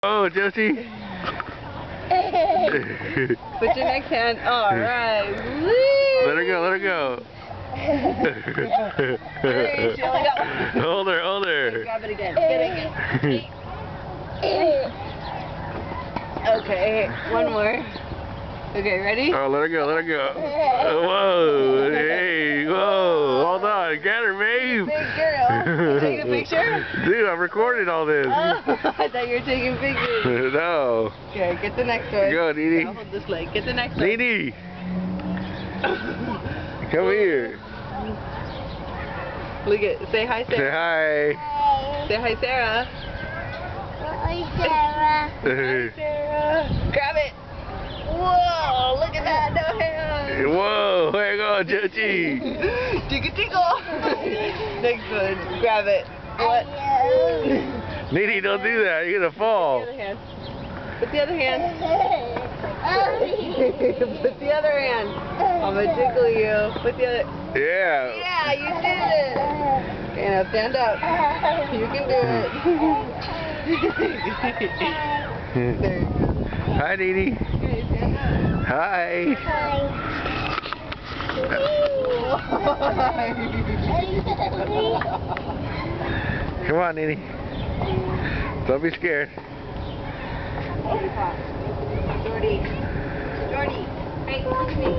Oh, Josie. Put your next hand. All right. Let her go. Let her go. Hold her. Hold her. Grab it again. Get it again. Okay. One more. Okay. Ready? Oh, let her go. Let her go. Whoa. Hey. Whoa. Hold on. Get her, babe. Big girl. You taking a picture? Dude, I'm recording all this. Oh, I thought you were taking pictures. No. Okay, get the next one. Go, Dee Dee. I'll hold this leg. Get the next one. Dee Dee. Come here. Look at. Say hi, Say Sarah. hi. Say hi, Sarah. Hi, Sarah. Hi, Sarah. Grab it. Whoa! Look at that. No hands. Whoa. Hang on, Josie. Tickle, tickle. Next one. Grab it. What? Dee Dee, don't do that. You're going to fall. Put the other hand. Put the other hand. I'm going to tickle you. Put the other. Yeah. Yeah, you did it. Okay, now stand up. You can do it. There you go. Hi, Dee Dee. Okay, stand up. Hi. Come on, Dee Dee. Don't be scared. Jordy. Jordy. Hey, look at me.